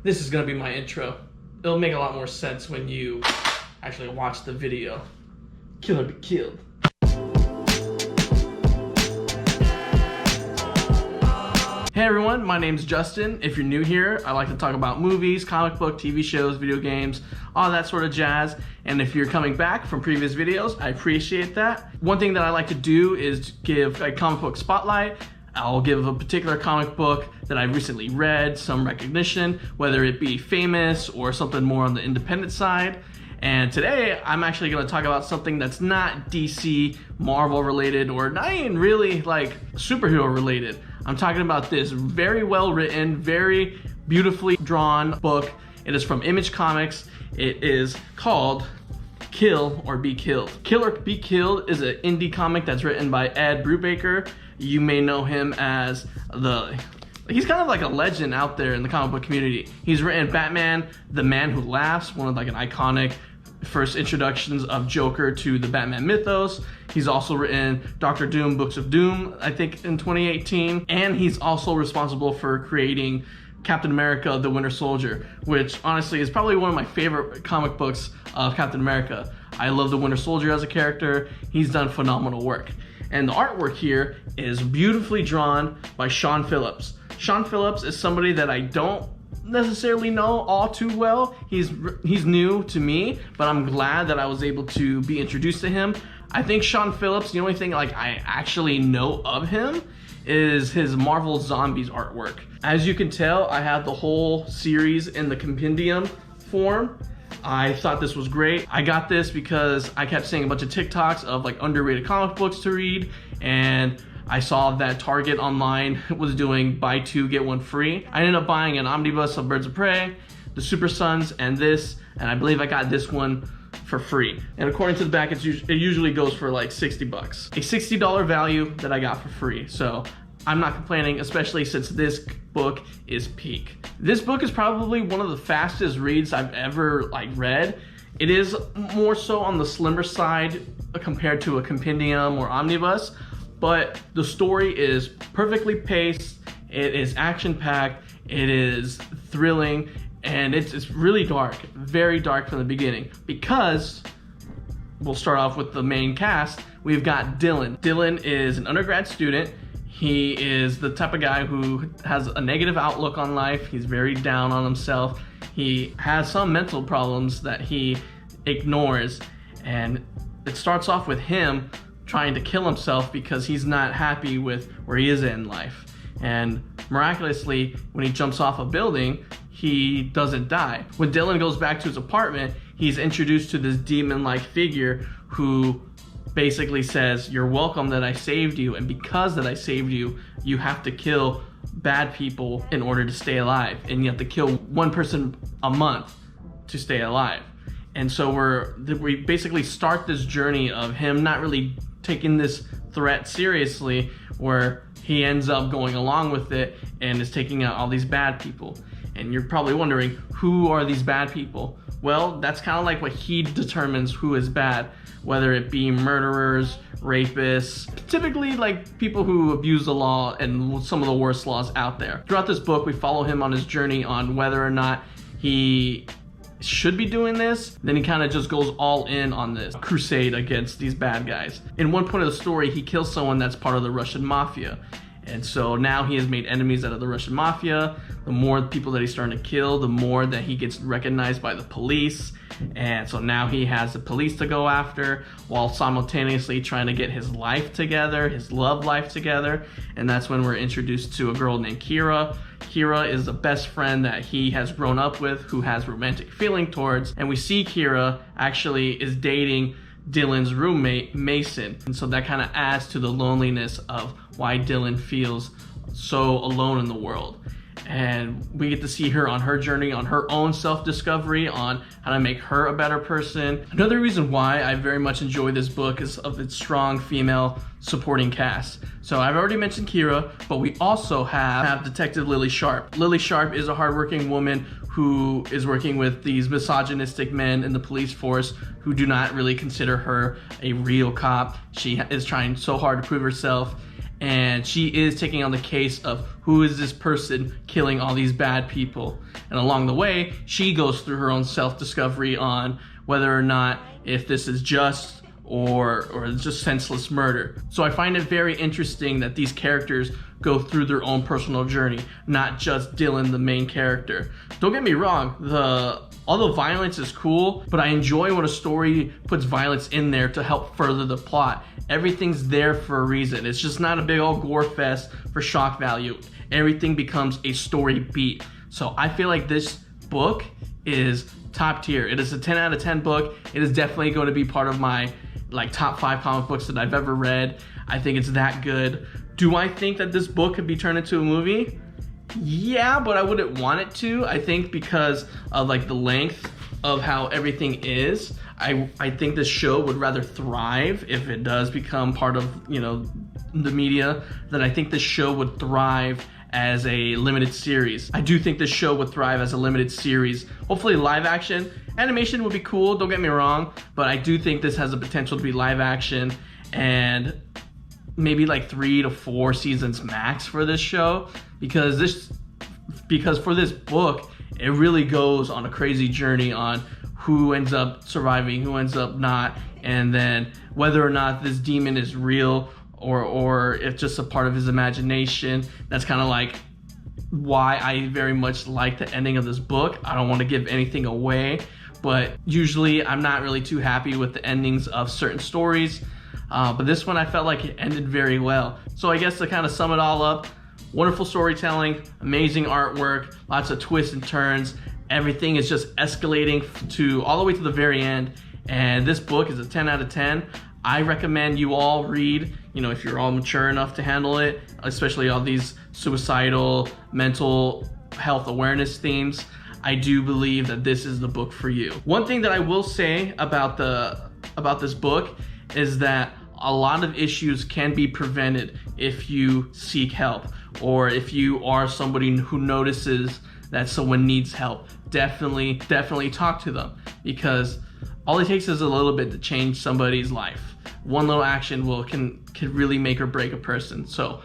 This is gonna be my intro. It'll make a lot more sense when you actually watch the video. Kill or be killed. Hey everyone, my name's Justin. If you're new here, I like to talk about movies, comic book, TV shows, video games, all that sort of jazz. And if you're coming back from previous videos, I appreciate that. One thing that I like to do is give a comic book spotlight. I'll give a particular comic book that I've recently read some recognition, whether it be famous or something more on the independent side. And today, I'm actually gonna talk about something that's not DC, Marvel related, or not even really like superhero related. I'm talking about this very well written, very beautifully drawn book. It is from Image Comics. It is called Kill or Be Killed. Kill or Be Killed is an indie comic that's written by Ed Brubaker. You may know him as he's kind of like a legend out there in the comic book community. He's written Batman, The Man Who Laughs, one of like an iconic first introductions of Joker to the Batman mythos. He's also written Doctor Doom, Books of Doom, I think in 2018. And he's also responsible for creating Captain America, The Winter Soldier, which honestly is probably one of my favorite comic books of Captain America. I love The Winter Soldier as a character. He's done phenomenal work. And the artwork here is beautifully drawn by Sean Phillips. Sean Phillips is somebody that I don't necessarily know all too well. He's new to me, but I'm glad that I was able to be introduced to him. I think Sean Phillips, the only thing like I actually know of him is his Marvel Zombies artwork. As you can tell, I have the whole series in the compendium form. I thought this was great. I got this because I kept seeing a bunch of TikToks of like underrated comic books to read, and I saw that Target online was doing buy two, get one free. I ended up buying an omnibus of Birds of Prey, the Super Sons, and this, and I believe I got this one for free. And according to the back, it usually goes for like 60 bucks. A $60 value that I got for free. So I'm not complaining, especially since this book is peak. This book is probably one of the fastest reads I've ever read. It is more so on the slimmer side compared to a compendium or omnibus, but the story is perfectly paced, it is action-packed, it is thrilling, and it's really dark, very dark from the beginning, because we'll start off with the main cast. We've got Dylan. Dylan is an undergrad student. He is the type of guy who has a negative outlook on life. He's very down on himself. He has some mental problems that he ignores, and it starts off with him trying to kill himself because he's not happy with where he is in life. And miraculously, when he jumps off a building, he doesn't die. When Dylan goes back to his apartment, he's introduced to this demon-like figure who basically says, "You're welcome that I saved you, and because that I saved you, you have to kill bad people in order to stay alive, and you have to kill one person a month to stay alive." And so we basically start this journey of him not really taking this threat seriously, where he ends up going along with it and is taking out all these bad people. And you're probably wondering, who are these bad people? Well, that's kind of like what he determines who is bad, whether it be murderers, rapists, typically like people who abuse the law and some of the worst laws out there. Throughout this book, we follow him on his journey on whether or not he should be doing this. Then he kind of just goes all in on this crusade against these bad guys. In one point of the story, he kills someone that's part of the Russian mafia. And so now he has made enemies out of the Russian mafia. The more people that he's starting to kill, the more that he gets recognized by the police. And so now he has the police to go after while simultaneously trying to get his life together, his love life together. And that's when we're introduced to a girl named Kira. Kira is the best friend that he has grown up with, who has romantic feeling towards. And we see Kira actually is dating Dylan's roommate, Mason. And so that kind of adds to the loneliness of why Dylan feels so alone in the world. And we get to see her on her journey, on her own self-discovery, on how to make her a better person. Another reason why I very much enjoy this book is of its strong female supporting cast. So I've already mentioned Kira, but we also have Detective Lily Sharp. Lily Sharp is a hardworking woman who is working with these misogynistic men in the police force who do not really consider her a real cop. She is trying so hard to prove herself, and she is taking on the case of who is this person killing all these bad people. And along the way, she goes through her own self-discovery on whether or not if this is just or just senseless murder. So I find it very interesting that these characters go through their own personal journey, not just Dylan, the main character. Don't get me wrong, all the violence is cool, but I enjoy when a story puts violence in there to help further the plot. Everything's there for a reason. It's just not a big old gore fest for shock value. Everything becomes a story beat. So I feel like this book is top tier. It is a 10 out of 10 book. It is definitely going to be part of my top 5 comic books that I've ever read. I think it's that good. Do I think that this book could be turned into a movie? Yeah, but I wouldn't want it to. I think because of the length of how everything is, I think this show would rather thrive if it does become part of the media. Then I think this show would thrive as a limited series. I do think this show would thrive as a limited series. Hopefully live action. Animation would be cool, don't get me wrong, but I do think this has the potential to be live action, and maybe 3 to 4 seasons max for this show, because for this book, it really goes on a crazy journey on who ends up surviving, who ends up not, and then whether or not this demon is real or if just a part of his imagination. That's kind of why I very much like the ending of this book. I don't want to give anything away, but usually I'm not really too happy with the endings of certain stories. But this one I felt like it ended very well. So I guess to kind of sum it all up, wonderful storytelling, amazing artwork, lots of twists and turns. Everything is just escalating all the way to the very end. And this book is a 10 out of 10. I recommend you all read, if you're all mature enough to handle it, especially all these suicidal, mental health awareness themes. I do believe that this is the book for you. One thing that I will say about this book is that a lot of issues can be prevented if you seek help, or if you are somebody who notices that someone needs help. Definitely talk to them, because all it takes is a little bit to change somebody's life. One little action can really make or break a person. So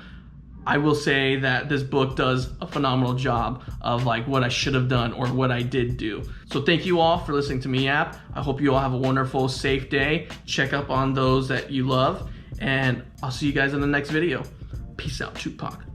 I will say that this book does a phenomenal job of what I should have done or what I did do. So thank you all for listening to me yap. I hope you all have a wonderful, safe day. Check up on those that you love, and I'll see you guys in the next video. Peace out, Tupac.